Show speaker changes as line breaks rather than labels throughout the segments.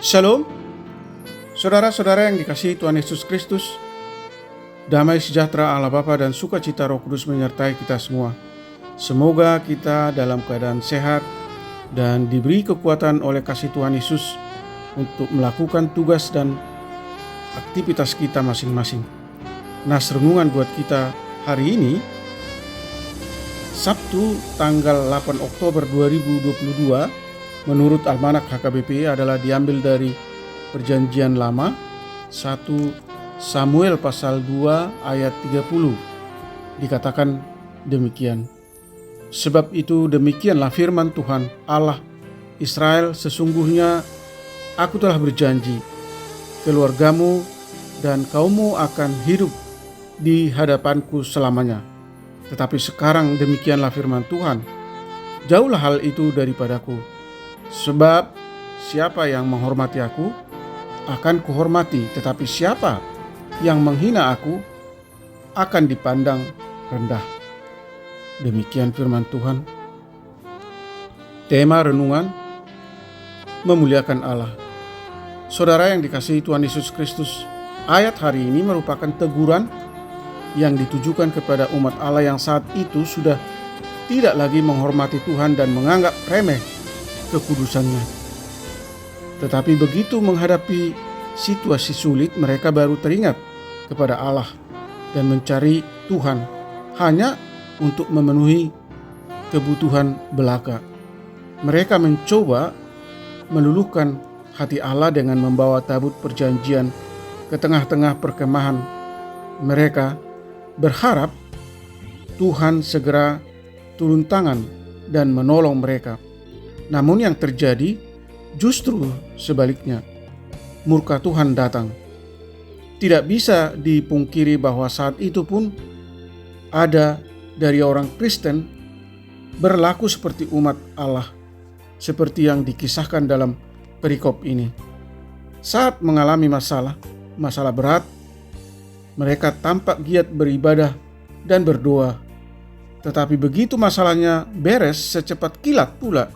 Shalom, saudara-saudara yang dikasihi Tuhan Yesus Kristus. Damai sejahtera Allah Bapa dan sukacita Roh Kudus menyertai kita semua. Semoga kita dalam keadaan sehat dan diberi kekuatan oleh kasih Tuhan Yesus untuk melakukan tugas dan aktivitas kita masing-masing. Nas renungan buat kita hari ini, Sabtu tanggal 8 Oktober 2022, menurut Almanak HKBP adalah diambil dari Perjanjian Lama, 1 Samuel pasal 2 ayat 30. Dikatakan demikian. Sebab itu demikianlah firman Tuhan Allah Israel, sesungguhnya aku telah berjanji, keluargamu dan kaummu akan hidup di hadapanku selamanya. Tetapi sekarang demikianlah firman Tuhan, jauhlah hal itu daripadaku. Sebab siapa yang menghormati aku, akan kuhormati, tetapi siapa yang menghina aku, akan dipandang rendah. Demikian firman Tuhan. Tema renungan, memuliakan Allah. Saudara yang dikasihi Tuhan Yesus Kristus, ayat hari ini merupakan teguran yang ditujukan kepada umat Allah yang saat itu sudah tidak lagi menghormati Tuhan dan menganggap remeh kekudusannya. Tetapi begitu menghadapi situasi sulit, mereka baru teringat kepada Allah dan mencari Tuhan hanya untuk memenuhi kebutuhan belaka. Mereka mencoba meluluhkan hati Allah dengan membawa tabut perjanjian ke tengah-tengah perkemahan mereka, berharap Tuhan segera turun tangan dan menolong mereka. Namun yang terjadi justru sebaliknya. Murka Tuhan datang. Tidak bisa dipungkiri bahwa saat itu pun ada dari orang Kristen berlaku seperti umat Allah, seperti yang dikisahkan dalam perikop ini. Saat mengalami masalah berat, mereka tampak giat beribadah dan berdoa. Tetapi begitu masalahnya beres, secepat kilat pula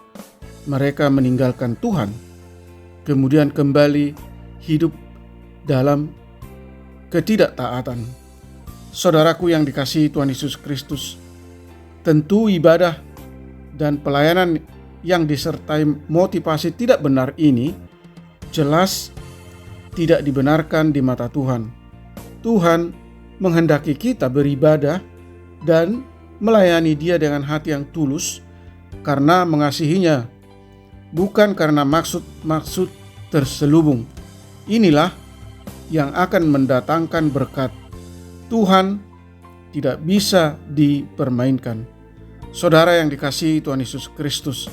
mereka meninggalkan Tuhan, kemudian kembali hidup dalam ketidaktaatan. Saudaraku yang dikasihi Tuhan Yesus Kristus, tentu ibadah dan pelayanan yang disertai motivasi tidak benar ini jelas tidak dibenarkan di mata Tuhan. Tuhan menghendaki kita beribadah dan melayani Dia dengan hati yang tulus karena mengasihinya, bukan karena maksud terselubung. Inilah yang akan mendatangkan berkat. Tuhan tidak bisa dipermainkan. Saudara yang dikasihi Tuhan Yesus Kristus,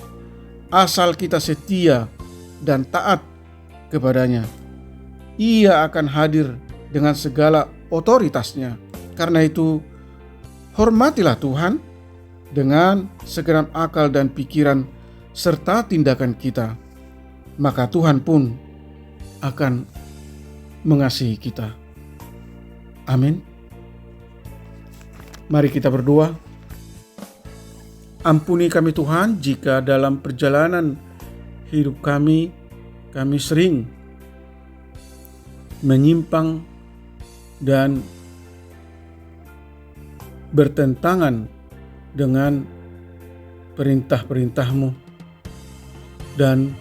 asal kita setia dan taat kepadanya, Ia akan hadir dengan segala otoritasnya. Karena itu, hormatilah Tuhan dengan segenap akal dan pikiran serta tindakan kita, maka Tuhan pun akan mengasihi kita. Amin. Mari kita berdoa. Ampuni kami Tuhan, jika dalam perjalanan hidup kami sering menyimpang dan bertentangan dengan perintah-perintah-Mu dan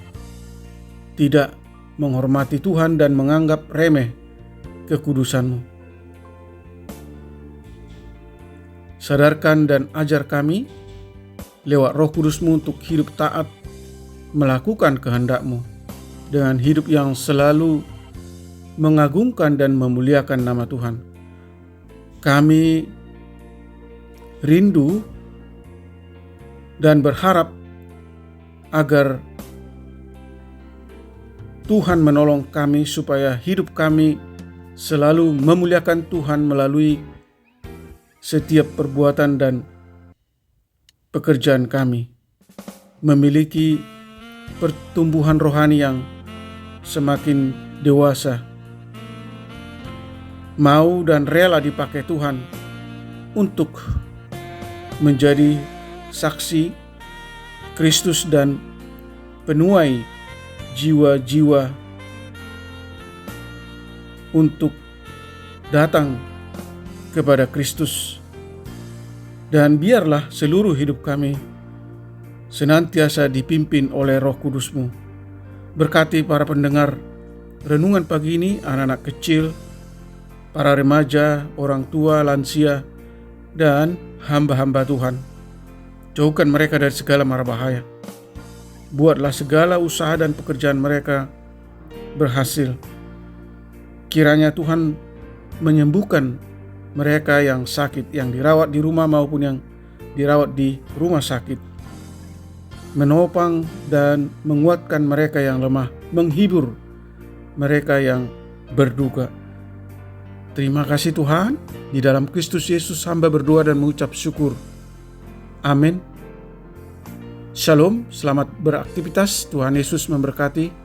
tidak menghormati Tuhan dan menganggap remeh kekudusan-Mu. Sadarkan dan ajar kami lewat Roh Kudus-Mu untuk hidup taat, melakukan kehendak-Mu dengan hidup yang selalu mengagungkan dan memuliakan nama Tuhan. Kami rindu dan berharap agar Tuhan menolong kami supaya hidup kami selalu memuliakan Tuhan melalui setiap perbuatan dan pekerjaan kami, memiliki pertumbuhan rohani yang semakin dewasa, mau dan rela dipakai Tuhan untuk menjadi saksi Kristus dan penuai jiwa-jiwa untuk datang kepada Kristus. Dan biarlah seluruh hidup kami senantiasa dipimpin oleh Roh Kudus-Mu. Berkati para pendengar renungan pagi ini, anak-anak kecil, para remaja, orang tua, lansia, dan hamba-hamba Tuhan. Jauhkan mereka dari segala mara bahaya. Buatlah segala usaha dan pekerjaan mereka berhasil. Kiranya Tuhan menyembuhkan mereka yang sakit, yang dirawat di rumah maupun yang dirawat di rumah sakit. Menopang dan menguatkan mereka yang lemah, menghibur mereka yang berduka. Terima kasih Tuhan, di dalam Kristus Yesus hamba berdoa dan mengucap syukur. Amin. Shalom, selamat beraktivitas, Tuhan Yesus memberkati.